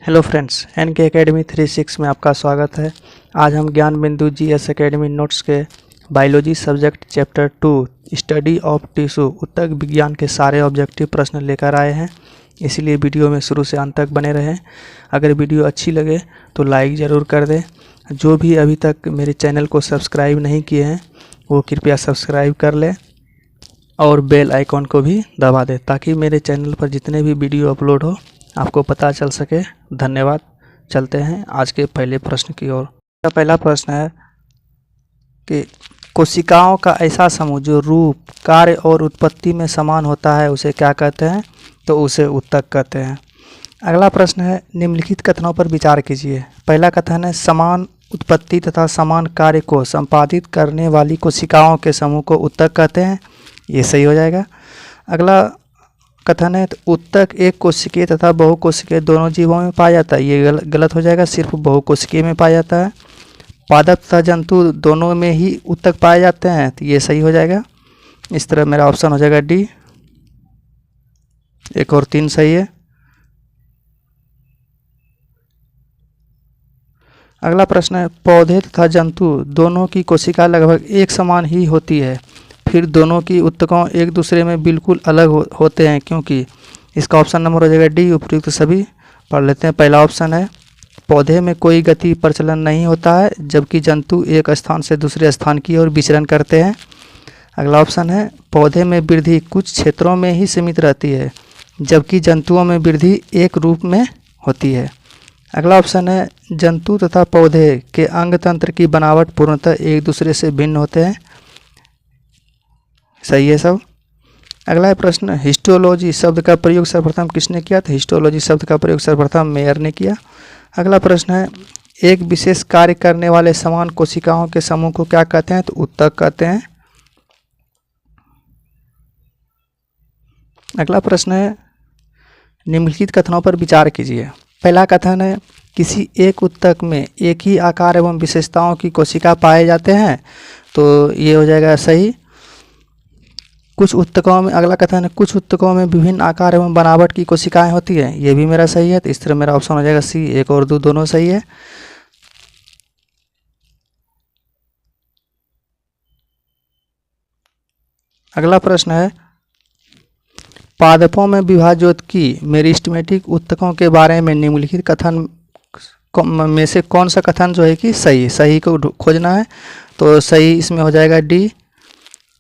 Hello friends, N K academy 36 में आपका स्वागत है। आज हम ज्ञान बिंदु जीएस एकेडमी नोट्स के biology subject chapter 2 study of tissue उत्तक विज्ञान के सारे ऑब्जेक्टिव प्रश्न लेकर आए हैं। इसलिए वीडियो में शुरू से अंत तक बने रहें। अगर वीडियो अच्छी लगे तो लाइक ज़रूर कर दें। जो भी अभी तक मेरे चैनल को सब्सक्राइब नहीं किए हैं वो कृपया सब्सक्राइब कर लें और बेल आइकॉन को भी दबा दें ताकि मेरे चैनल पर जितने भी वीडियो अपलोड हो आपको पता चल सके। धन्यवाद। चलते हैं आज के पहले प्रश्न की ओर। पहला प्रश्न है कि कोशिकाओं का ऐसा समूह जो रूप, कार्य और उत्पत्ति में समान होता है उसे क्या कहते हैं? तो उसे उत्तक कहते हैं। अगला प्रश्न है निम्नलिखित कथनों पर विचार कीजिए। पहला कथन है समान उत्पत्ति तथा समान कार्य को संपादित करने वाली कोशिकाओं के समूह को उत्तक कहते हैं। ये सही हो जाएगा। अगला कथन है तो उत्तक एक कोशिकीय तथा बहुकोशिकीय दोनों जीवों में पाया जाता है। ये गलत हो जाएगा, सिर्फ बहुकोशिकीय में पाया जाता है। पादप तथा जंतु दोनों में ही उत्तक पाए जाते हैं, तो ये सही हो जाएगा। इस तरह मेरा ऑप्शन हो जाएगा डी। एक और 3 सही है। अगला प्रश्न है पौधे तथा जंतु दोनों की कोशिका लगभग एक समान ही होती है, फिर दोनों की उत्तकों एक दूसरे में बिल्कुल अलग होते हैं क्योंकि? इसका ऑप्शन नंबर हो जाएगा डी। उपयुक्त सभी पढ़ लेते हैं। पहला ऑप्शन है पौधे में कोई गति प्रचलन नहीं होता है जबकि जंतु एक स्थान से दूसरे स्थान की ओर विचरण करते हैं। अगला ऑप्शन है पौधे में वृद्धि कुछ क्षेत्रों में ही सीमित रहती है जबकि जंतुओं में वृद्धि एक रूप में होती है। अगला ऑप्शन है जंतु तथा पौधे के अंग तंत्र की बनावट पूर्णतः एक दूसरे से भिन्न होते हैं। सही है सब। अगला प्रश्न हिस्टोलॉजी शब्द का प्रयोग सर्वप्रथम किसने किया? तो हिस्टोलॉजी शब्द का प्रयोग सर्वप्रथम मेयर ने किया। अगला प्रश्न है एक विशेष कार्य करने वाले समान कोशिकाओं के समूह को क्या कहते हैं? तो उत्तक कहते हैं। अगला प्रश्न है निम्नलिखित कथनों पर विचार कीजिए। पहला कथन है किसी एक उत्तक में एक ही आकार एवं विशेषताओं की कोशिका पाए जाते हैं, तो ये हो जाएगा सही। कुछ उत्तकों में, अगला कथन है कुछ उत्तकों में विभिन्न आकार एवं बनावट की कोशिकाएं होती हैं, ये भी मेरा सही है। तो इस तरह मेरा ऑप्शन हो जाएगा सी। 1 और 2 दोनों सही है। अगला प्रश्न है पादपों में विभाज्योतकी मेरिस्टेमेटिक उत्तकों के बारे में निम्नलिखित कथन में से कौन सा कथन जो है कि सही को खोजना है। तो सही इसमें हो जाएगा डी।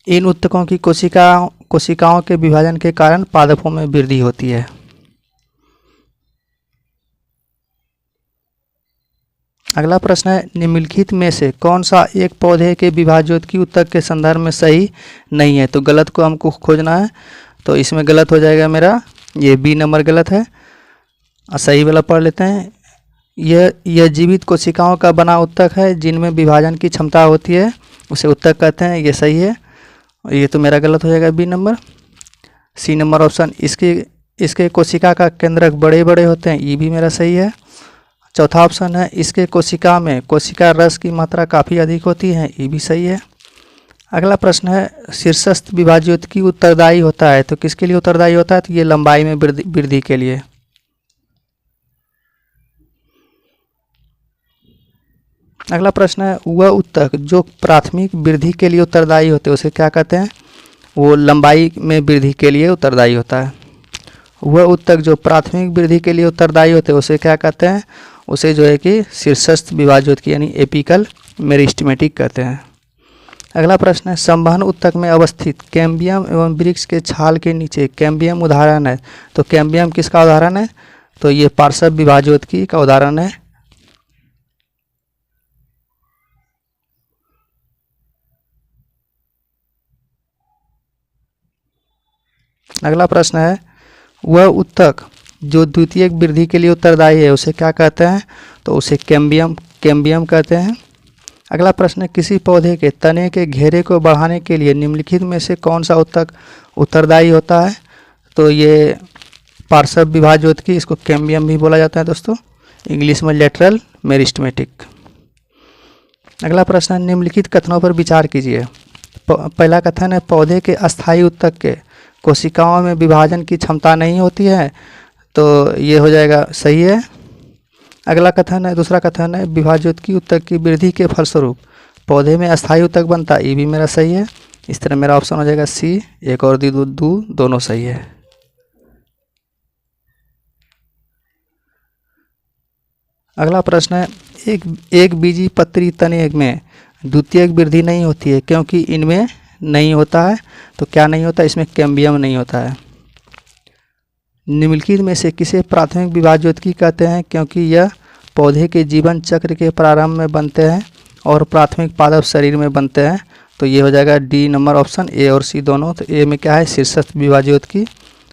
इन उत्तकों की कोशिकाओं के विभाजन के कारण पादपों में वृद्धि होती है। अगला प्रश्न है निम्नलिखित में से कौन सा एक पौधे के विभाज्योतकी उत्तक के संदर्भ में सही नहीं है? तो गलत को हमको खोजना है। तो इसमें गलत हो जाएगा मेरा ये बी नंबर गलत है। सही वाला पढ़ लेते हैं। यह जीवित कोशिकाओं का बना उत्तक है जिनमें विभाजन की क्षमता होती है, उसे उत्तक कहते हैं। ये सही है। ये तो मेरा गलत हो जाएगा B number. C number option इसके कोशिका का केंद्रक बड़े बड़े होते हैं, ये भी मेरा सही है। चौथा ऑप्शन है इसके कोशिका में कोशिका रस की मात्रा काफ़ी अधिक होती है, ये भी सही है। अगला प्रश्न है शीर्षस्थ विभाज्योतकी उत्तरदायी होता है, तो किसके लिए उत्तरदायी होता है? तो ये लंबाई में वृद्धि के लिए। अगला प्रश्न है वह उत्तक जो प्राथमिक वृद्धि के लिए उत्तरदायी होते हैं उसे क्या कहते हैं? वो लंबाई में वृद्धि के लिए उत्तरदायी होता है। वह उत्तक जो प्राथमिक वृद्धि के लिए उत्तरदायी होते हैं उसे क्या कहते हैं? उसे जो है कि शीर्षस्थ विभाज्योतकी यानी एपिकल मेरिस्टेमेटिक कहते हैं। अगला प्रश्न है संवहन उत्तक में अवस्थित कैम्बियम एवं वृक्ष के छाल के नीचे कैम्बियम उदाहरण है, तो कैम्बियम किसका उदाहरण है? तो ये पार्श्व विभाज्योतकी का उदाहरण है। अगला प्रश्न है वह उत्तक जो द्वितीयक वृद्धि के लिए उत्तरदायी है उसे क्या कहते हैं? तो उसे कैम्बियम कहते हैं। अगला प्रश्न है किसी पौधे के तने के घेरे को बढ़ाने के लिए निम्नलिखित में से कौन सा उत्तक उत्तरदायी होता है? तो ये पार्श्व विभाज्योतकी, इसको कैम्बियम भी बोला जाता है दोस्तों, इंग्लिश में लेटरल मेरिस्टेमेटिक। अगला प्रश्न है निम्नलिखित कथनों पर विचार कीजिए। पहला कथन है पौधे के अस्थायी उत्तक के कोशिकाओं में विभाजन की क्षमता नहीं होती है, तो ये हो जाएगा सही है। अगला कथन है, दूसरा कथन है, विभाज्योत्की ऊतक की वृद्धि के फलस्वरूप पौधे में अस्थायी ऊतक बनता है। ये भी मेरा सही है। इस तरह मेरा ऑप्शन हो जाएगा सी। एक और दी दू दोनों सही है। अगला प्रश्न है, एक बीजी पत्री तने में द्वितीयक वृद्धि नहीं होती है क्योंकि इनमें नहीं होता है। तो क्या नहीं होता? इसमें कैम्बियम नहीं होता है। निम्नलिखित में से किसे प्राथमिक विभाज्योत्की कहते हैं? क्योंकि यह पौधे के जीवन चक्र के प्रारंभ में बनते हैं और प्राथमिक पादप शरीर में बनते हैं। तो ये हो जाएगा डी नंबर ऑप्शन, ए और सी दोनों। तो ए में क्या है? शीर्षस्थ विभाज्योत्की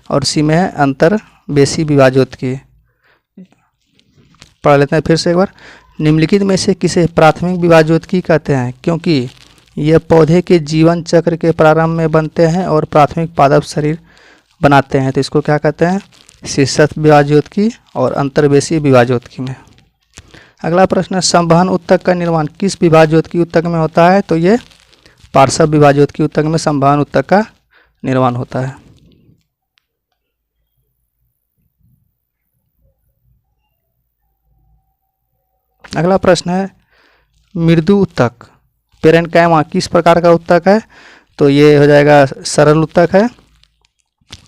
और सी में है अंतर्वेशी विभाज्योत्की। पढ़ लेते हैं फिर से एक बार। निम्नलिखित में से किसे प्राथमिक विभाज्योत्की कहते हैं? क्योंकि यह पौधे के जीवन चक्र के प्रारंभ में बनते हैं और प्राथमिक पादप शरीर बनाते हैं। तो इसको क्या कहते हैं? शीर्षस्थ विभाज्योत्की और अंतर्वेशी विभाज्योत्की में। अगला प्रश्न है, संवहन ऊतक का निर्माण किस विभाज्योत्की ऊतक में होता है? तो ये पार्श्व विभाज्योत्की ऊतक में संवहन ऊतक का निर्माण होता है। अगला प्रश्न है, मृदु ऊतक पेरेन्काइमा किस प्रकार का ऊतक है? तो ये हो जाएगा सरल ऊतक है।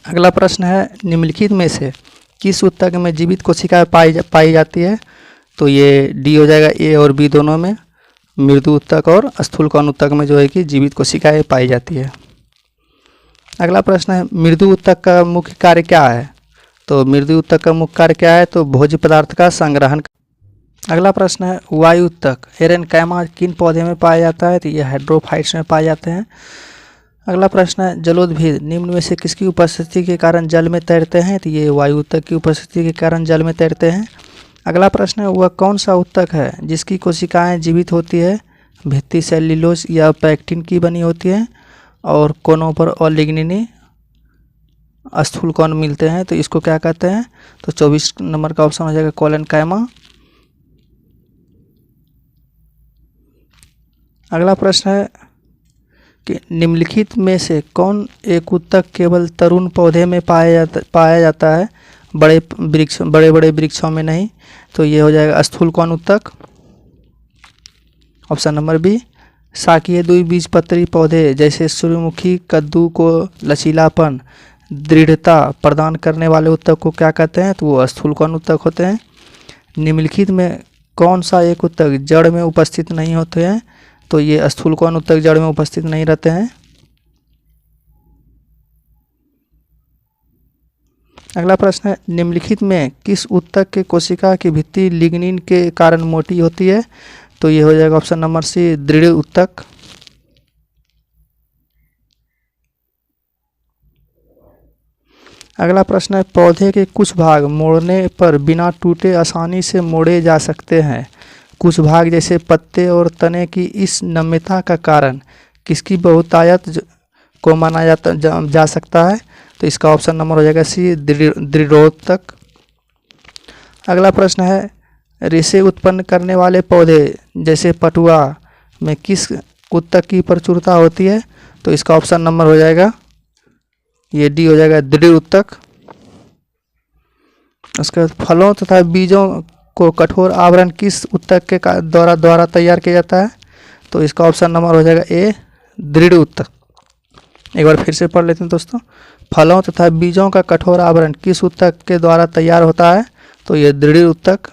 अगला प्रश्न है, निम्नलिखित में से किस ऊतक में जीवित कोशिकाएं पाई जाती है? तो ये डी हो जाएगा, ए और बी दोनों में। मृदु ऊतक और स्थूलकोण ऊतक में जो है कि जीवित कोशिकाएं पाई जाती है। अगला प्रश्न है, मृदु ऊतक का मुख्य कार्य क्या है? तो मृदु ऊतक का मुख्य कार्य क्या है? तो भोज्य पदार्थ का संग्रहण। अगला प्रश्न है, वायु ऊतक पेरेन्काइमा किन पौधे में पाया जाता है? तो ये हाइड्रोफाइट्स में पाए जाते हैं। अगला प्रश्न है, जलोद्भिद निम्न में से किसकी उपस्थिति के कारण जल में तैरते हैं? तो ये वायु ऊतक की उपस्थिति के कारण जल में तैरते हैं। अगला प्रश्न है, वह कौन सा ऊतक है जिसकी कोशिकाएं जीवित होती है? भित्ति सेल्यूलोज या पैक्टिन की बनी होती है और कोनों पर और लिग्निनी स्थूलकोण मिलते हैं। तो इसको क्या कहते हैं? तो 24 नंबर का ऑप्शन हो जाएगा कोलेनकाइमा। अगला प्रश्न है कि निम्नलिखित में से कौन एक ऊतक केवल तरुण पौधे में पाया जाता है, बड़े बड़े वृक्षों में नहीं? तो ये हो जाएगा स्थूलकोण ऊतक, ऑप्शन नंबर बी। शाकीय द्विबीजपत्री पौधे जैसे सूर्यमुखी कद्दू को लचीलापन दृढ़ता प्रदान करने वाले ऊतक को क्या कहते हैं? तो वो स्थूलकोण ऊतक होते हैं। निम्नलिखित में कौन सा एक ऊतक जड़ में उपस्थित नहीं होते हैं? तो ये स्थूलकोण ऊतक जड़ में उपस्थित नहीं रहते हैं। अगला प्रश्न है, निम्नलिखित में किस ऊतक के कोशिका की भित्ति लिग्निन के कारण मोटी होती है? तो ये हो जाएगा ऑप्शन नंबर सी, दृढ़ ऊतक। अगला प्रश्न है, पौधे के कुछ भाग मोड़ने पर बिना टूटे आसानी से मोड़े जा सकते हैं। कुछ भाग जैसे पत्ते और तने की इस नम्यता का कारण किसकी बहुतायत को माना जा सकता है? तो इसका ऑप्शन नंबर हो जाएगा सी, दृढ़ोत्तक। अगला प्रश्न है, रेशे उत्पन्न करने वाले पौधे जैसे पटुआ में किस ऊतक की प्रचुरता होती है? तो इसका ऑप्शन नंबर हो जाएगा ये डी हो जाएगा, दृढ़ ऊतक। उसके बाद फलों तथा बीजों को कठोर आवरण किस ऊतक के द्वारा तैयार किया जाता है? तो इसका ऑप्शन नंबर हो जाएगा ए, दृढ़ ऊतक। एक बार फिर से पढ़ लेते हैं दोस्तों। फलों तथा बीजों का कठोर आवरण किस ऊतक के द्वारा तैयार होता है? तो ये दृढ़ ऊतक।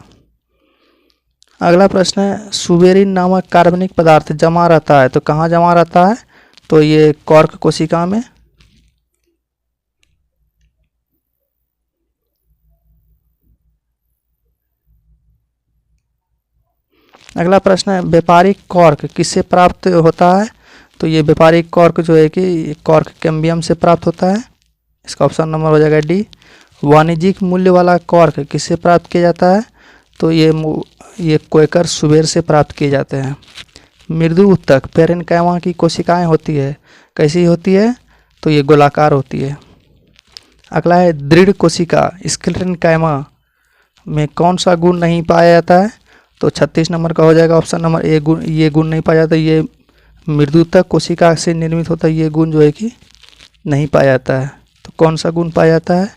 अगला प्रश्न है, सुबेरिन नामक कार्बनिक पदार्थ जमा रहता है तो कहाँ जमा रहता है? तो ये कॉर्क कोशिका में। अगला प्रश्न है, व्यापारिक कॉर्क किससे प्राप्त होता है? तो ये व्यापारिक कॉर्क जो है कि कॉर्क कैम्बियम से प्राप्त होता है। इसका ऑप्शन नंबर हो जाएगा डी। वाणिज्यिक मूल्य वाला कॉर्क किससे प्राप्त किया जाता है? तो ये क्वेकर सुबेर से प्राप्त किए जाते हैं। मृदु ऊतक पेरेन्काइमा की कोशिकाएं होती है, कैसी होती है? तो ये गोलाकार होती है। अगला है, दृढ़ कोशिका स्क्लेरेन्काइमा में कौन सा गुण नहीं पाया जाता है? तो 36 नंबर का हो जाएगा ऑप्शन नंबर ए, गुण। ये गुण नहीं पाया जाता। ये मृदुतक कोशिका से निर्मित होता है, ये गुण जो है कि नहीं पाया जाता है। तो कौन सा गुण पाया जाता है?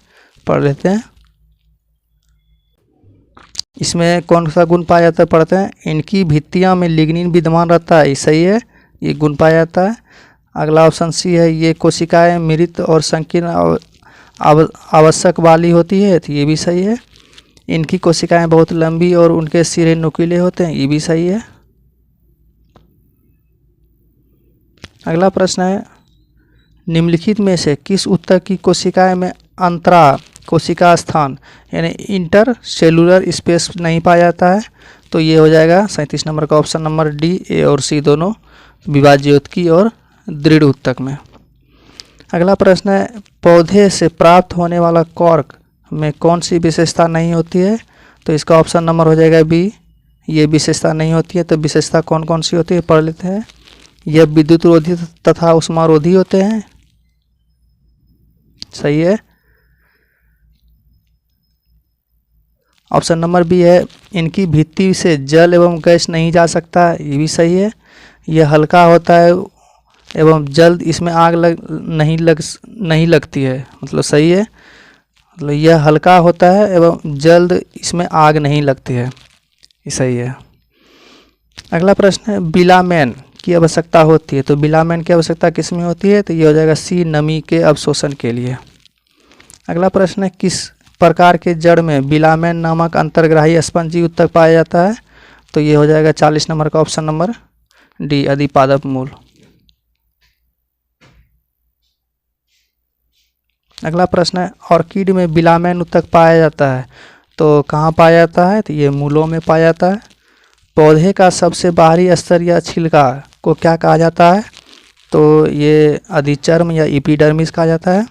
पढ़ लेते हैं। इसमें कौन सा गुण पाया जाता है पढ़ते हैं। इनकी भित्तियाँ में लिग्निन विद्यमान रहता है, ये सही है, ये गुण पाया जाता है। अगला ऑप्शन सी है, ये कोशिकाएं मृत और संकीर्ण आवश्यक वाली होती है, तो ये भी सही है। इनकी कोशिकाएं बहुत लंबी और उनके सिरे नुकीले होते हैं, ये भी सही है। अगला प्रश्न है, निम्नलिखित में से किस उत्तक की कोशिकाएं में अंतरा कोशिका स्थान यानी इंटर सेलुलर स्पेस नहीं पाया जाता है, तो ये हो जाएगा 37 नंबर का ऑप्शन नंबर डी, ए और सी दोनों विभाज्य उत्तकी और दृढ़ उत्तक में। अगला प्रश्न है, पौधे से प्राप्त होने वाला कॉर्क में कौन सी विशेषता नहीं होती है, तो इसका ऑप्शन नंबर हो जाएगा बी, ये विशेषता नहीं होती है। तो विशेषता कौन कौन सी होती है पढ़ लेते हैं। यह विद्युत रोधी तथा उष्मारोधी होते हैं, सही है। ऑप्शन नंबर बी है, इनकी भित्ति से जल एवं गैस नहीं जा सकता, ये भी सही है। यह हल्का होता है एवं जल्द इसमें आग नहीं लगती है, मतलब सही है। मतलब यह हल्का होता है एवं जल्द इसमें आग नहीं लगती है, ये सही है। अगला प्रश्न है, बिलामेन की आवश्यकता होती है, तो बिलामेन की आवश्यकता किस में होती है, तो ये हो जाएगा सी, नमी के अवशोषण के लिए। अगला प्रश्न है, किस प्रकार के जड़ में बिलामेन नामक अंतर्ग्राही स्पंजी उत्तक पाया जाता है, तो ये हो जाएगा 40 नंबर का ऑप्शन नंबर डी, अधिपादप मूल। अगला प्रश्न है, ऑर्किड में बिलामेन उत्तक पाया जाता है, तो कहाँ पाया जाता है, तो ये मूलों में पाया जाता है। पौधे का सबसे बाहरी स्तर या छिलका को क्या कहा जाता है, तो ये अधिचर्म या एपिडर्मिस कहा जाता है।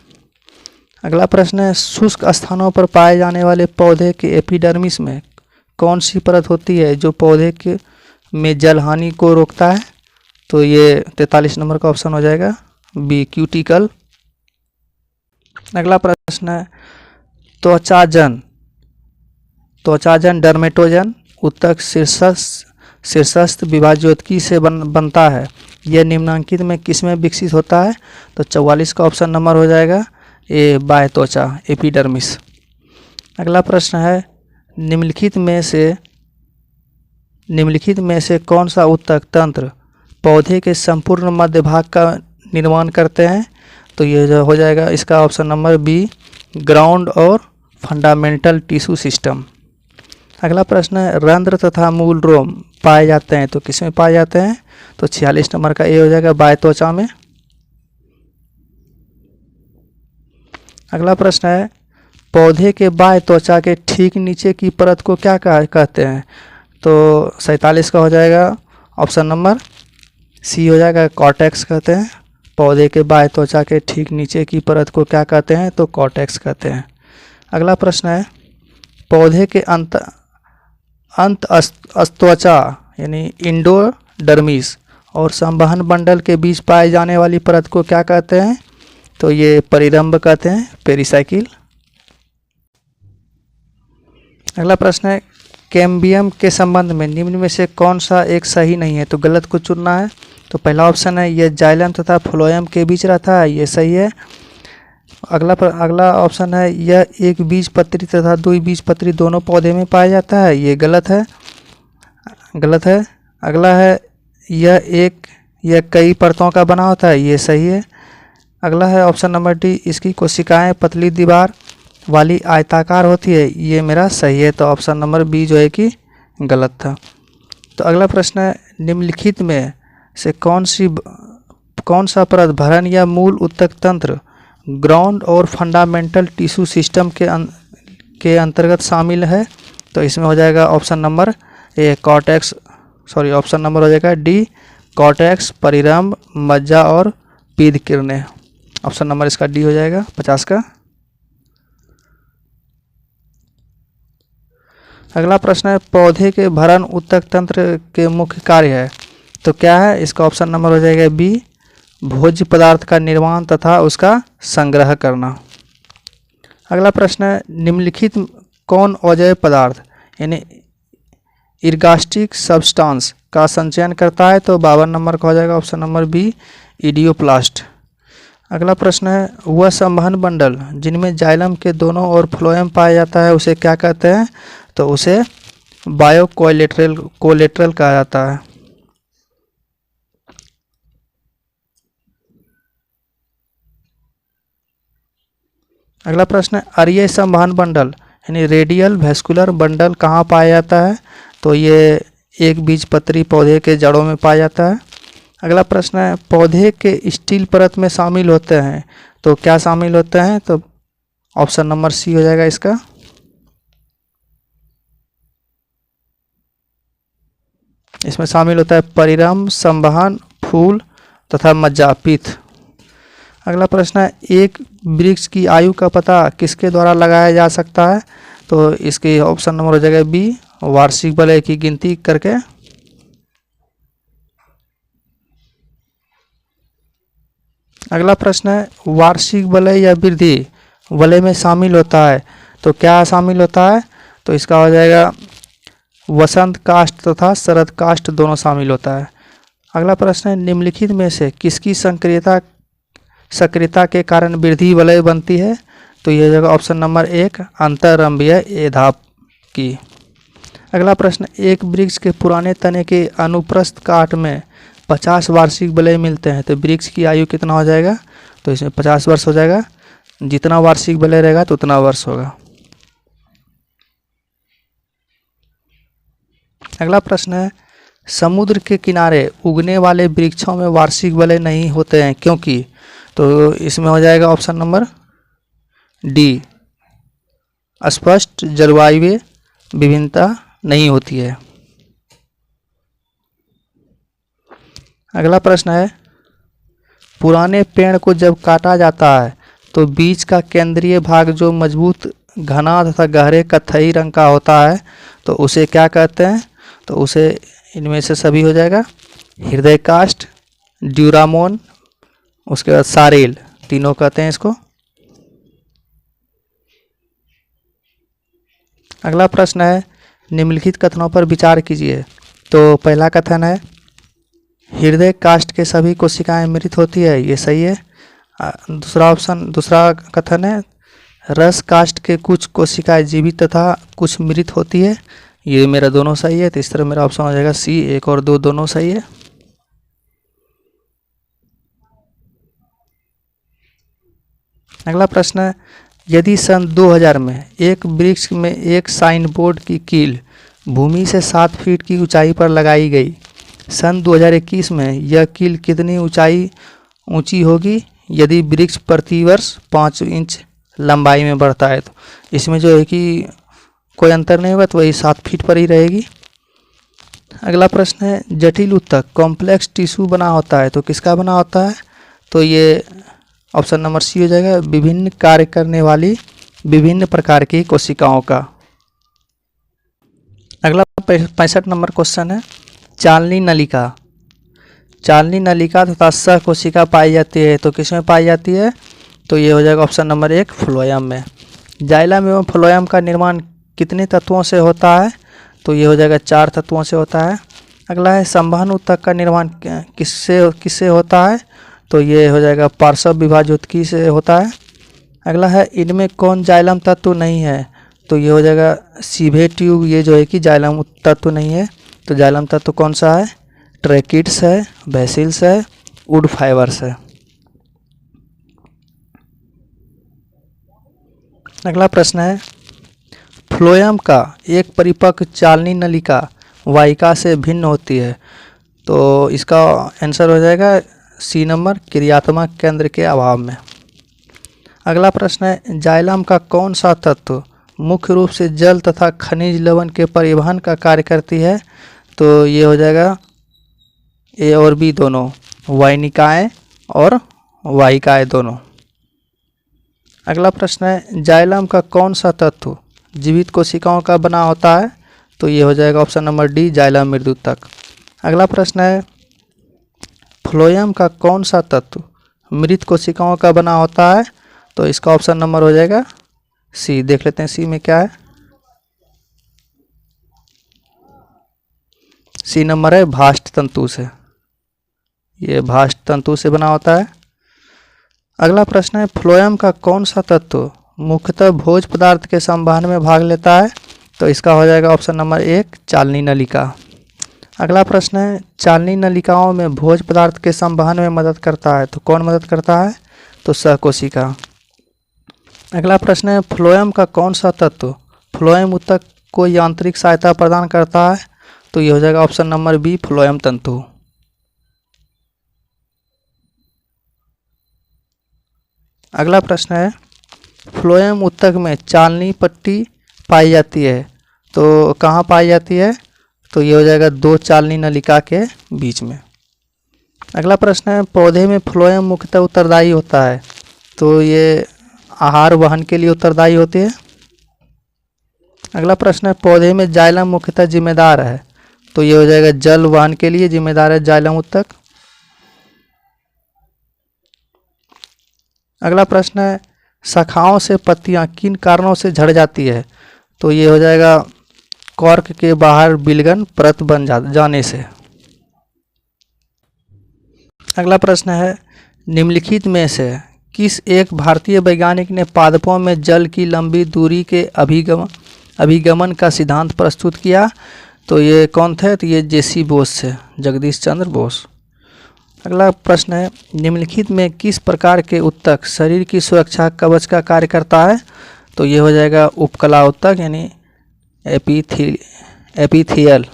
अगला प्रश्न है, शुष्क स्थानों पर पाए जाने वाले पौधे के एपिडर्मिस में कौन सी परत होती है जो पौधे के में जलहानि को रोकता है, तो ये 43 नंबर का ऑप्शन हो जाएगा बी, क्यूटिकल। अगला प्रश्न है, त्वचाजन डर्मेटोजन उत्तक शीर्षस्थ विभाज्योत्की से बनता है, यह निम्नांकित में किसमें विकसित होता है, तो 44 का ऑप्शन नंबर हो जाएगा ए, बाह्य त्वचा एपिडर्मिस। अगला प्रश्न है, निम्नलिखित में से कौन सा उत्तक तंत्र पौधे के संपूर्ण मध्य भाग का निर्माण करते हैं, तो ये जो हो जाएगा इसका ऑप्शन नंबर बी, ग्राउंड और फंडामेंटल टिश्यू सिस्टम। अगला प्रश्न है, रंध्र तथा मूल रोम पाए जाते हैं, तो किस में पाए जाते हैं, तो 46 नंबर का ए हो जाएगा, बाह्य त्वचा में। अगला प्रश्न है, पौधे के बाह्य त्वचा के ठीक नीचे की परत को क्या कहते हैं, तो 47 का हो जाएगा ऑप्शन नंबर सी हो जाएगा, कॉर्टेक्स कहते हैं। पौधे के बाह्य त्वचा के ठीक नीचे की परत को क्या कहते हैं, तो कॉर्टेक्स कहते हैं। अगला प्रश्न है, पौधे के अंत त्वचा यानी इंडोडर्मिस और संवहन मंडल के बीच पाए जाने वाली परत को क्या कहते हैं, तो ये परिरंभ कहते हैं, पेरिसाइकिल। अगला प्रश्न है, कैम्बियम के संबंध में निम्न में से कौन सा एक सही नहीं है, तो गलत को चुनना है। तो पहला ऑप्शन है, यह जाइलम तथा फ्लोएम के बीच रहता है, ये सही है। अगला ऑप्शन है, यह एक बीजपत्री तथा द्विबीजपत्री दोनों पौधे में पाया जाता है, ये गलत है। अगला है, यह कई परतों का बना होता है, ये सही है। अगला है ऑप्शन नंबर डी, इसकी कोशिकाएं पतली दीवार वाली आयताकार होती है, ये मेरा सही है। तो ऑप्शन नंबर बी जो है कि गलत था। तो अगला प्रश्न है, निम्नलिखित में से कौन सा परत भरण या मूल उत्तक तंत्र ग्राउंड और फंडामेंटल टिश्यू सिस्टम के अंतर्गत शामिल है, तो इसमें हो जाएगा option number A, cortex, option number हो जाएगा डी, कॉर्टेक्स, परिरंभ, मज्जा और पीध किरणें। ऑप्शन नंबर इसका डी हो जाएगा 50 का। अगला प्रश्न है, पौधे के भरण उत्तक तंत्र के मुख्य कार्य है, तो क्या है, इसका ऑप्शन नंबर हो जाएगा बी, भोज्य पदार्थ का निर्माण तथा उसका संग्रह करना। अगला प्रश्न है, निम्नलिखित कौन अजैव पदार्थ यानी इर्गास्टिक सब्सटेंस का संचयन करता है, तो 52 नंबर का हो जाएगा ऑप्शन नंबर बी, इडियोप्लास्ट। अगला प्रश्न है, वह संवहन मंडल जिनमें जाइलम के दोनों ओर फ्लोएम पाया जाता है उसे क्या कहते हैं, तो उसे बायो कोलेट्रल कहा जाता है। अगला प्रश्न है अरीय संवहन बंडल यानी रेडियल वैस्कुलर बंडल कहाँ पाया जाता है? तो ये एक बीजपत्री पौधे के जड़ों में पाया जाता है। अगला प्रश्न है पौधे के स्टील परत में शामिल होते हैं, तो क्या शामिल होते हैं? तो ऑप्शन नंबर सी हो जाएगा इसका। इसमें शामिल होता है परिरंभ, संवहन, फूल तथा मज्जा, पीठ। अगला प्रश्न है एक वृक्ष की आयु का पता किसके द्वारा लगाया जा सकता है? तो इसके ऑप्शन नंबर हो जाएगा बी, वार्षिक वलय की गिनती करके। अगला प्रश्न है वार्षिक वलय या वृद्धि वलय में शामिल होता है, तो क्या शामिल होता है? तो इसका हो जाएगा वसंत काष्ठ तथा शरद काष्ठ दोनों शामिल होता है। अगला प्रश्न है निम्नलिखित में से किसकी सक्रियता के कारण वृद्धि वलय बनती है? तो यह जगह ऑप्शन नंबर एक, अंतररंभीय एधाप की। अगला प्रश्न एक वृक्ष के पुराने तने के अनुप्रस्थ काट में 50 वार्षिक वलय मिलते हैं, तो वृक्ष की आयु कितना हो जाएगा? तो इसमें 50 वर्ष हो जाएगा। जितना वार्षिक वलय रहेगा तो उतना वर्ष होगा। अगला प्रश्न है समुद्र के किनारे उगने वाले वृक्षों में वार्षिक वलय नहीं होते हैं क्योंकि? तो इसमें हो जाएगा ऑप्शन नंबर डी, स्पष्ट जलवायु विभिन्नता नहीं होती है। अगला प्रश्न है पुराने पेड़ को जब काटा जाता है तो बीज का केंद्रीय भाग जो मजबूत, घना तथा गहरे कत्थई रंग का होता है, तो उसे क्या कहते हैं? तो उसे इनमें से सभी हो जाएगा, हृदय काष्ठ, ड्यूरामोन, उसके बाद सारेल, तीनों कहते हैं इसको। अगला प्रश्न है निम्नलिखित कथनों पर विचार कीजिए। तो पहला कथन है हृदय काष्ठ के सभी कोशिकाएं मृत होती है, ये सही है। दूसरा कथन है रस काष्ठ के कुछ कोशिकाएं जीवित तथा कुछ मृत होती है, ये मेरा दोनों सही है। तीसरा मेरा ऑप्शन हो जाएगा सी, 1 और 2 दोनों सही है। अगला प्रश्न है यदि सन 2000 में एक वृक्ष में एक साइन बोर्ड की कील भूमि से 7 फीट की ऊंचाई पर लगाई गई, सन 2021 में यह कील कितनी ऊंची होगी यदि वृक्ष प्रतिवर्ष 5 इंच लंबाई में बढ़ता है? तो इसमें जो है कि कोई अंतर नहीं होगा, तो वही 7 फीट पर ही रहेगी। अगला प्रश्न है जटिल ऊतक कॉम्प्लेक्स टिश्यू बना होता है, तो किसका बना होता है? तो ये ऑप्शन नंबर सी हो जाएगा, विभिन्न कार्य करने वाली विभिन्न प्रकार की कोशिकाओं का। अगला 65 नंबर क्वेश्चन है चालनी नलिका तथा सह कोशिका पाई जाती है, तो किसमें पाई जाती है? तो ये हो जाएगा ऑप्शन नंबर 1, फ्लोएम में। जाइलम एवं फ्लोएम का निर्माण कितने तत्वों से होता है? तो ये हो जाएगा 4 तत्वों से होता है। अगला है संवहन ऊतक का निर्माण किससे होता है? तो ये हो जाएगा पार्श्व विभाजोत्की से होता है। अगला है इनमें कौन जाइलम तत्व नहीं है? तो ये हो जाएगा सीभे ट्यूब, ये जो है कि जाइलम तत्व नहीं है। तो जाइलम तत्व कौन सा है? ट्रैकिड्स है, बेसिल्स है, वुड फाइबर्स है। अगला प्रश्न है फ्लोएम का एक परिपक्व चालनी नलिका वाहिका से भिन्न होती है, तो इसका आंसर हो जाएगा सी नंबर, क्रियात्मक केंद्र के अभाव में। अगला प्रश्न है जाइलम का कौन सा तत्व मुख्य रूप से जल तथा खनिज लवण के परिवहन का कार्य करती है? तो ये हो जाएगा ए और बी दोनों, वाहिनिकाएं और वाहिकाएं दोनों। अगला प्रश्न है जाइलम का कौन सा तत्व जीवित कोशिकाओं का बना होता है? तो ये हो जाएगा ऑप्शन नंबर डी, जाइलम मृदुतक। अगला प्रश्न है फ्लोएम का कौन सा तत्व मृत कोशिकाओं का बना होता है? तो इसका ऑप्शन नंबर हो जाएगा सी। देख लेते हैं सी में क्या है। सी नंबर है भास्ट तंतु से, ये भास्ट तंतु से बना होता है। अगला प्रश्न है फ्लोएम का कौन सा तत्व मुख्यतः भोज पदार्थ के संवहन में भाग लेता है? तो इसका हो जाएगा ऑप्शन नंबर 1 चालनी नलिका। अगला प्रश्न है, चालनी नलिकाओं में भोज्य पदार्थ के संवहन में मदद करता है, तो कौन मदद करता है? तो सहकोशिका। अगला प्रश्न है, फ्लोएम का कौन सा तत्व फ्लोएम ऊतक को यांत्रिक सहायता प्रदान करता है? तो ये हो जाएगा ऑप्शन नंबर बी फ्लोएम तंतु। अगला प्रश्न है, फ्लोएम ऊतक में चालनी पट्टी पाई जाती है, तो कहाँ पाई जाती है? तो ये हो जाएगा 2 चालनी नलिका के बीच में। अगला प्रश्न है, पौधे में फ्लोएम मुख्यतः उत्तरदायी होता है, तो ये आहार वहन के लिए उत्तरदायी होती है। अगला प्रश्न है, पौधे में जाइलम मुख्यतः जिम्मेदार है, तो ये हो जाएगा जल वहन के लिए जिम्मेदार है जाइलम ऊतक। अगला प्रश्न है, शाखाओं से पत्तियां किन कारणों से झड़ जाती है? तो ये हो जाएगा कॉर्क के बाहर विलगन परत बन जाने से। अगला प्रश्न है, निम्नलिखित में से किस एक भारतीय वैज्ञानिक ने पादपों में जल की लंबी दूरी के अभिगमन का सिद्धांत प्रस्तुत किया? तो ये कौन थे? तो ये जेसी बोस थे, जगदीश चंद्र बोस। अगला प्रश्न है, निम्नलिखित में किस प्रकार के ऊतक शरीर की सुरक्षा कवच का कार्य करता है? तो ये हो जाएगा उपकला ऊतक यानी एपिथेलियल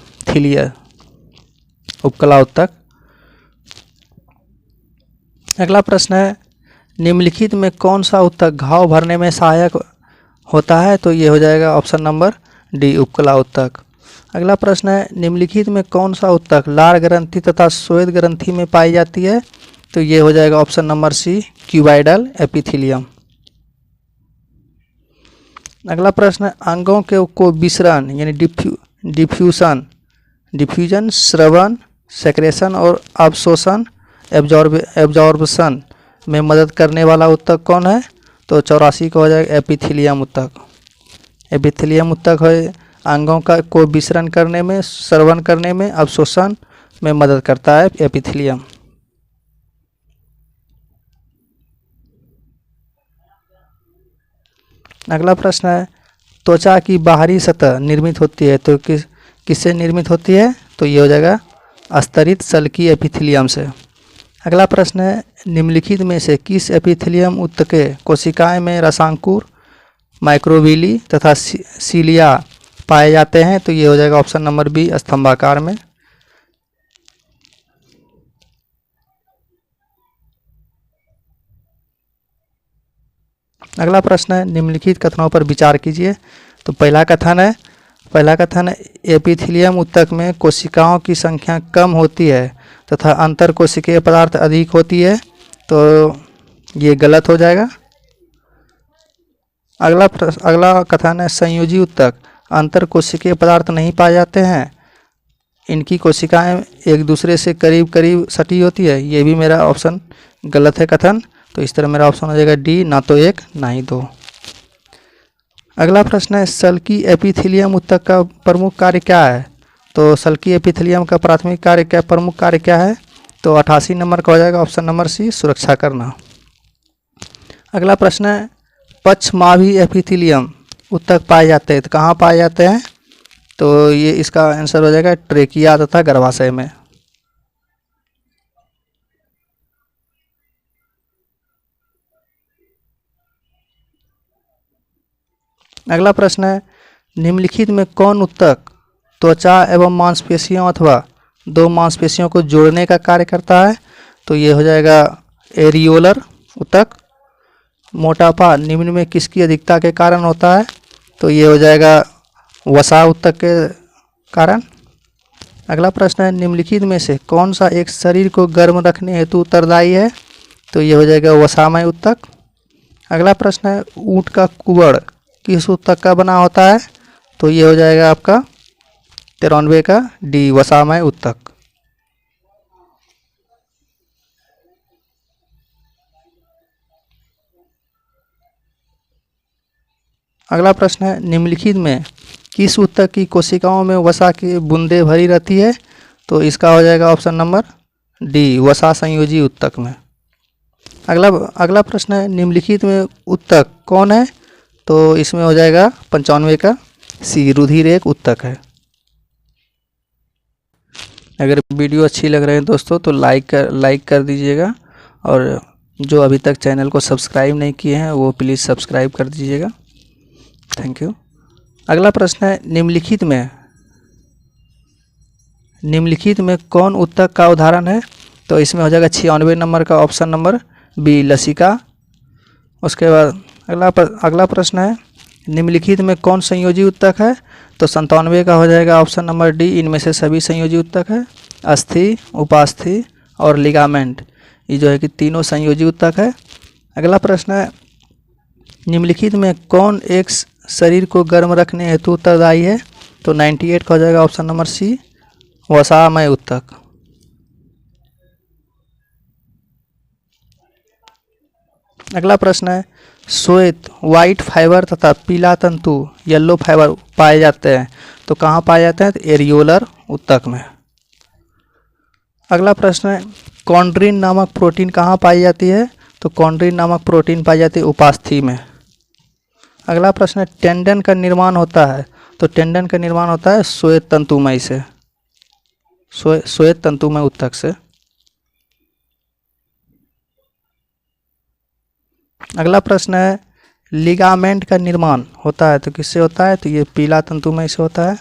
उपकला ऊतक। अगला प्रश्न है, निम्नलिखित में कौन सा ऊतक घाव भरने में सहायक होता है? तो ये हो जाएगा ऑप्शन नंबर डी उपकला ऊतक। अगला प्रश्न है, निम्नलिखित में कौन सा ऊतक लार ग्रंथि तथा श्वेत ग्रंथि में पाई जाती है? तो ये हो जाएगा option number C cuboidal epithelium. अगला प्रश्न है, अंगों को विसरण यानी डिफ्यूजन, श्रवण, सेक्रेशन और अवशोषण एब्जॉर्बशन में मदद करने वाला ऊतक कौन है? तो 84 को हो जाएगा एपिथेलियम ऊतक। एपिथेलियम ऊतक है अंगों को विसरण करने में, श्रवण करने में, अवशोषण में मदद करता है एपिथेलियम। अगला प्रश्न है, त्वचा की बाहरी सतह निर्मित होती है, तो किससे निर्मित होती है? तो ये हो जाएगा स्तरित सल्की एपिथेलियम से। अगला प्रश्न है, निम्नलिखित में से किस एपिथेलियम ऊतक के कोशिकाएं में रसांकुर, माइक्रोविली तथा सीलिया पाए जाते हैं? तो ये हो जाएगा ऑप्शन नंबर बी स्तंभाकार में। अगला प्रश्न है, निम्नलिखित कथनों पर विचार कीजिए। तो पहला कथन है एपिथेलियम ऊतक में कोशिकाओं की संख्या कम होती है तथा अंतर कोशिकीय पदार्थ अधिक होती है, तो ये गलत हो जाएगा। अगला कथन है, संयोजी ऊतक अंतर कोशिकीय पदार्थ नहीं पाए जाते हैं, इनकी कोशिकाएं एक दूसरे से करीब करीब सटी होती है, ये भी मेरा ऑप्शन गलत है कथन। तो इस तरह मेरा ऑप्शन हो जाएगा डी, ना तो 1 ना ही 2। अगला प्रश्न है, सल्की एपिथेलियम ऊतक का प्रमुख कार्य क्या है? तो सल्की एपिथेलियम का प्राथमिक कार्य क्या, प्रमुख कार्य क्या है? तो 88 नंबर का हो जाएगा ऑप्शन नंबर सी सुरक्षा करना। अगला प्रश्न है, पक्षमाभी एपिथेलियम ऊतक पाए जाते हैं, तो कहाँ पाए जाते हैं? तो ये इसका आंसर हो जाएगा ट्रेकिया तथा गर्भाशय में। अगला प्रश्न है, निम्नलिखित में कौन ऊतक त्वचा एवं मांसपेशियों अथवा 2 मांसपेशियों को जोड़ने का कार्य करता है? तो ये हो जाएगा एरियोलर ऊतक। मोटापा निम्न में किसकी अधिकता के कारण होता है? तो ये हो जाएगा वसा ऊतक के कारण। अगला प्रश्न है, निम्नलिखित में से कौन सा एक शरीर को गर्म रखने हेतु उत्तरदायी है? तो ये हो जाएगा वसामय ऊतक। अगला प्रश्न है, ऊँट का कुबड़ किस ऊतक का बना होता है? तो ये हो जाएगा आपका 93 का डी वसामय ऊतक। अगला प्रश्न है, निम्नलिखित में किस ऊतक की कोशिकाओं में वसा की बूंदें भरी रहती है? तो इसका हो जाएगा ऑप्शन नंबर डी वसा संयोजी ऊतक में। अगला प्रश्न है, निम्नलिखित में ऊतक कौन है? तो इसमें हो जाएगा 95 का सी रुधिर एक उत्तक है। अगर वीडियो अच्छी लग रही है दोस्तों तो लाइक कर दीजिएगा, और जो अभी तक चैनल को सब्सक्राइब नहीं किए हैं वो प्लीज़ सब्सक्राइब कर दीजिएगा। Thank you. अगला प्रश्न है, निम्नलिखित में कौन उत्तक का उदाहरण है? तो इसमें हो जाएगा 96 नंबर का ऑप्शन नंबर बी लसिका। उसके बाद अगला प्रश्न है, निम्नलिखित में कौन संयोजी उत्तक है? तो 97 का हो जाएगा ऑप्शन नंबर डी, इनमें से सभी संयोजी उत्तक है। अस्थि, उपास्थि और लिगामेंट, ये जो है कि तीनों संयोजी उत्तक है। अगला प्रश्न है, निम्नलिखित में कौन एक शरीर को गर्म रखने हेतु उत्तरदायी है? तो 98 का हो जाएगा ऑप्शन नंबर सी, वसामय उत्तक। अगला प्रश्न है, श्वेत व्हाइट फाइबर तथा पीला तंतु येलो फाइबर पाए जाते हैं, तो कहाँ पाए जाते हैं? तो एरियोलर उत्तक में। अगला प्रश्न है, कॉन्ड्रिन नामक प्रोटीन कहाँ पाई जाती है? तो कॉन्ड्रिन नामक प्रोटीन पाई जाती है उपास्थि में। अगला प्रश्न है, टेंडन का निर्माण होता है? तो टेंडन का निर्माण होता है श्वेत तंतुमय से, श्वेत तंतुमय उत्तक से। अगला प्रश्न है, लिगामेंट का निर्माण होता है तो किससे होता है? तो ये पीला तंतुमय से होता है।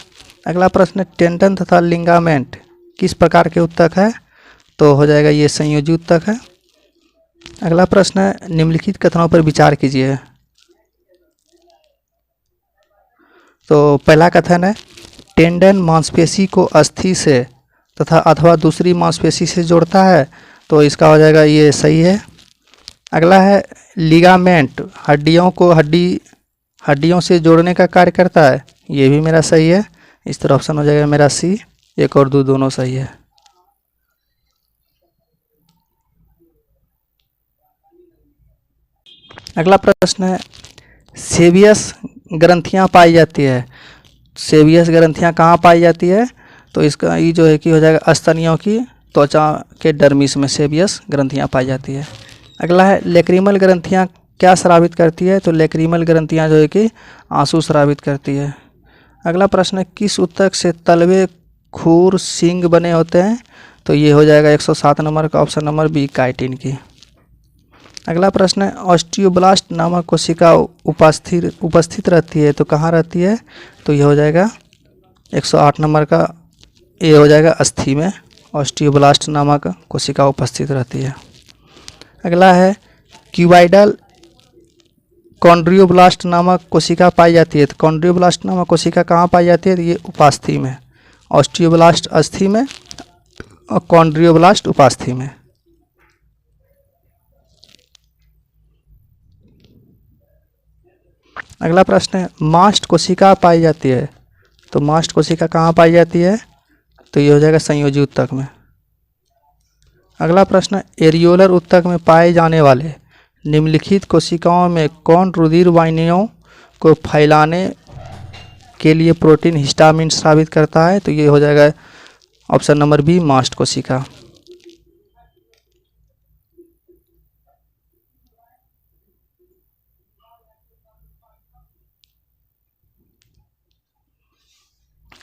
अगला प्रश्न है, टेंडन तथा लिगामेंट किस प्रकार के उत्तक है? तो हो जाएगा ये संयोजी उत्तक है। अगला प्रश्न है, निम्नलिखित कथनों पर विचार कीजिए। तो पहला कथन है, टेंडन मांसपेशी को अस्थि से तथा अथवा दूसरी मांसपेशी से जोड़ता है, तो इसका हो जाएगा ये सही है। अगला है, लिगामेंट हड्डियों को हड्डियों से जोड़ने का कार्य करता है, ये भी मेरा सही है। इस तरह ऑप्शन हो जाएगा मेरा सी, एक और दो दोनों सही है। अगला प्रश्न है, सेवियस ग्रंथियां पाई जाती है, सेवियस ग्रंथियां कहाँ पाई जाती है? तो इसका ये जो है कि हो जाएगा स्तनियों की त्वचा के डर्मिस में सेवियस ग्रंथियां पाई जाती है। अगला है, लेक्रिमल ग्रंथियां क्या स्रावित करती है? तो लेक्रिमल ग्रंथियां जो है कि आंसू स्रावित करती है। अगला प्रश्न है, किस उत्तक से तलवे खूर सींग बने होते हैं? तो ये हो जाएगा 107 नंबर का ऑप्शन नंबर बी, काइटिन की। अगला प्रश्न है, ऑस्टियोब्लास्ट नामक कोशिका उपस्थित रहती है, तो कहाँ रहती है? तो ये हो जाएगा 108 नंबर का, ये हो जाएगा अस्थि में ऑस्टियोब्लास्ट नामक कोशिका उपस्थित रहती है। अगला है, क्यूबाइडल कॉन्ड्रियोब्लास्ट नामक कोशिका पाई जाती है, तो कॉन्ड्रियोब्लास्ट नामक कोशिका कहाँ पाई जाती है? तो ये उपास्थि में, ऑस्टियोब्लास्ट अस्थि में और कॉन्ड्रियोब्लास्ट उपास्थि में। अगला प्रश्न है, मास्ट कोशिका पाई जाती है, तो मास्ट कोशिका कहाँ पाई जाती है? तो ये हो जाएगा संयोजी उत्तक में। अगला प्रश्न, एरियोलर उत्तक में पाए जाने वाले निम्नलिखित कोशिकाओं में कौन रुधिर वाहिनियों को फैलाने के लिए प्रोटीन हिस्टामिन स्रावित करता है? तो ये हो जाएगा ऑप्शन नंबर बी, मास्ट कोशिका।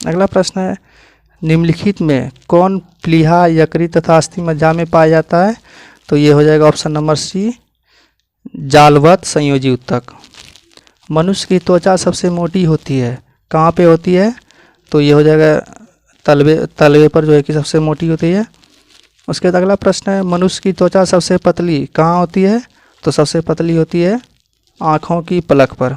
अगला प्रश्न है, निम्नलिखित में कौन प्लीहा, यकृत तथा अस्थि मज्जा में पाया जाता है? तो ये हो जाएगा ऑप्शन नंबर सी, जालवत संयोजी उत्तक। मनुष्य की त्वचा सबसे मोटी होती है, कहाँ पे होती है? तो ये हो जाएगा तलवे पर जो है कि सबसे मोटी होती है। उसके बाद अगला प्रश्न है, मनुष्य की त्वचा सबसे पतली कहाँ होती है? तो सबसे पतली होती है आँखों की पलक पर।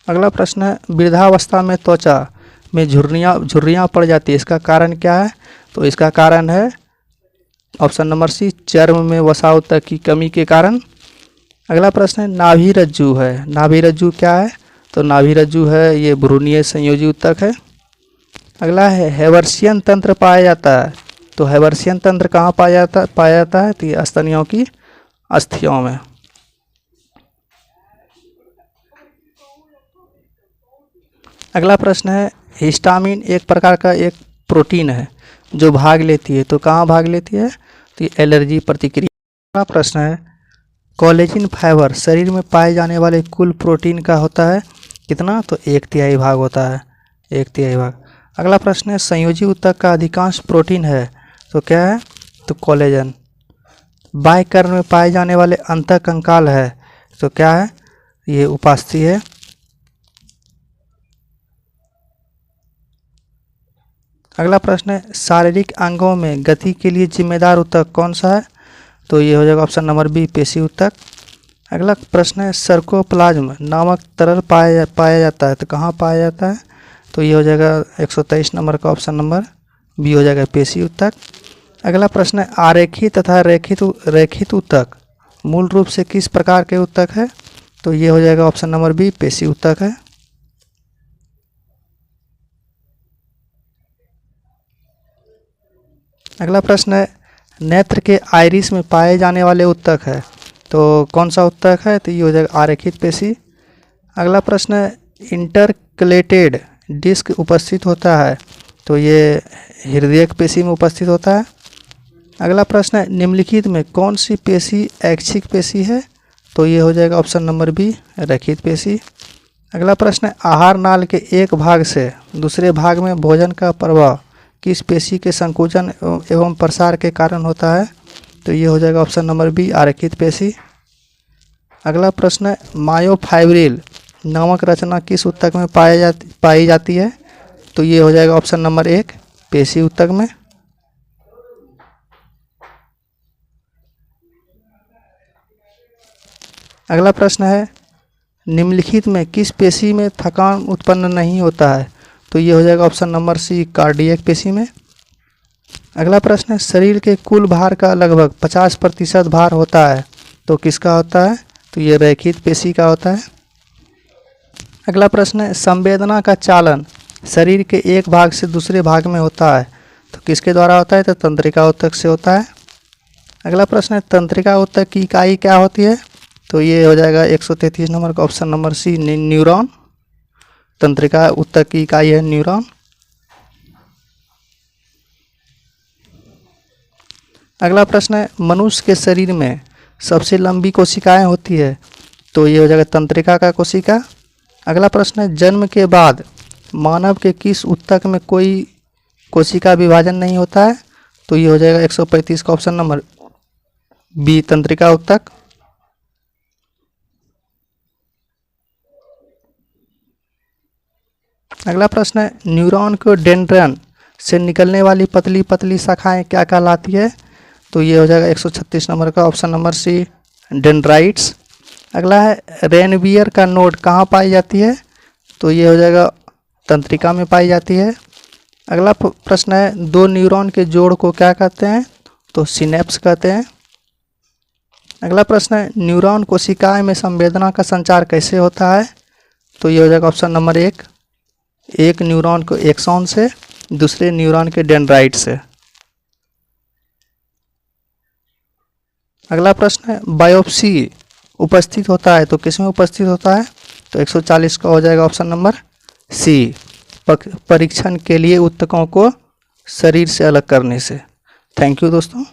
अगला प्रश्न है, वृद्धावस्था में त्वचा में झुर्रियाँ पड़ जाती है, इसका कारण क्या है? तो इसका कारण है ऑप्शन नंबर सी, चर्म में वसा उत्तक की कमी के कारण। अगला प्रश्न है, नाभि रज्जु है, नाभि रज्जु क्या है? तो नाभि रज्जु है ये भ्रूणीय संयोजी उत्तक है। अगला है, हेवर्सियन तंत्र पाया जाता है, तो हेवर्सियन तंत्र कहाँ पाया जाता है? तो ये स्तनियों की अस्थियों में। अगला प्रश्न है, हिस्टामिन एक प्रकार का एक प्रोटीन है जो भाग लेती है, तो कहाँ भाग लेती है? तो ये एलर्जी प्रतिक्रिया। अगला प्रश्न है, कोलेजिन फाइबर शरीर में पाए जाने वाले कुल प्रोटीन का होता है कितना, तो 1/3 भाग होता है, 1/3 भाग। अगला प्रश्न है संयोजी ऊतक का अधिकांश प्रोटीन है तो क्या है, तो कोलेजन। बाह्य कर्ण में पाए जाने वाले अंतःकंकाल है तो क्या है, ये उपास्थि है। अगला प्रश्न है शारीरिक अंगों में गति के लिए जिम्मेदार ऊतक कौन सा है, तो ये हो जाएगा ऑप्शन नंबर बी, पेशी ऊतक। अगला प्रश्न है सर्कोप्लाज्म नामक तरल पाया जाता है तो कहाँ पाया जाता है, तो ये हो जाएगा 123 नंबर का ऑप्शन नंबर बी हो जाएगा, पेशी ऊतक। अगला प्रश्न है आरेखित तथा रेखित ऊतक मूल रूप से किस प्रकार के ऊतक है, तो ये हो जाएगा ऑप्शन नंबर बी, पेशी ऊतक है। अगला प्रश्न है नेत्र के आइरिस में पाए जाने वाले ऊतक है तो कौन सा ऊतक है, तो ये हो जाएगा आरेखित पेशी। अगला प्रश्न है इंटरकलेटेड डिस्क उपस्थित होता है तो ये हृदयक पेशी में उपस्थित होता है। अगला प्रश्न है निम्नलिखित में कौन सी पेशी ऐच्छिक पेशी है, तो ये हो जाएगा ऑप्शन नंबर बी, रैखिक पेशी। अगला प्रश्न है आहार नाल के एक भाग से दूसरे भाग में भोजन का प्रवाह किस पेशी के संकुचन एवं प्रसार के कारण होता है, तो ये हो जाएगा ऑप्शन नंबर बी, आरेखित पेशी। अगला प्रश्न है मायोफाइब्रिल नामक रचना किस ऊतक में पाई जाती है, तो ये हो जाएगा ऑप्शन नंबर 1, पेशी ऊतक में। अगला प्रश्न है निम्नलिखित में किस पेशी में थकान उत्पन्न नहीं होता है, तो ये हो जाएगा ऑप्शन नंबर सी, कार्डियक पेशी में। अगला प्रश्न है शरीर के कुल भार का लगभग 50% भार होता है तो किसका होता है, तो ये रैखिक पेशी का होता है। अगला प्रश्न है संवेदना का चालन शरीर के एक भाग से दूसरे भाग में होता है तो किसके द्वारा होता है, तो तंत्रिका ऊतक से होता है। अगला प्रश्न है तंत्रिका ऊतक की इकाई क्या होती है, तो ये हो जाएगा 133 नंबर का ऑप्शन नंबर सी, न्यूरॉन। तंत्रिका ऊतक की इकाई है न्यूरॉन। अगला प्रश्न है मनुष्य के शरीर में सबसे लंबी कोशिकाएं होती है तो ये हो जाएगा तंत्रिका का कोशिका। अगला प्रश्न है जन्म के बाद मानव के किस ऊतक में कोई कोशिका विभाजन नहीं होता है, तो ये हो जाएगा 135 का ऑप्शन नंबर बी, तंत्रिका ऊतक। अगला प्रश्न है न्यूरॉन को डेंड्रन से निकलने वाली पतली पतली शाखाएं क्या कहलाती है, तो ये हो जाएगा 136 नंबर का ऑप्शन नंबर सी, डेंड्राइट्स। अगला है रेनवियर का नोड कहाँ पाई जाती है, तो ये हो जाएगा तंत्रिका में पाई जाती है। अगला प्रश्न है दो न्यूरॉन के जोड़ को क्या कहते हैं, तो सिनेप्स कहते हैं। अगला प्रश्न है न्यूरॉन कोशिकाएं में संवेदना का संचार कैसे होता है, तो ये हो जाएगा ऑप्शन नंबर 1, एक न्यूरॉन को एक्सॉन से दूसरे न्यूरॉन के डेंड्राइट से। अगला प्रश्न है बायोप्सी उपस्थित होता है तो किसमें उपस्थित होता है, तो 140 का हो जाएगा ऑप्शन नंबर सी, परीक्षण के लिए ऊतकों को शरीर से अलग करने से। थैंक यू दोस्तों।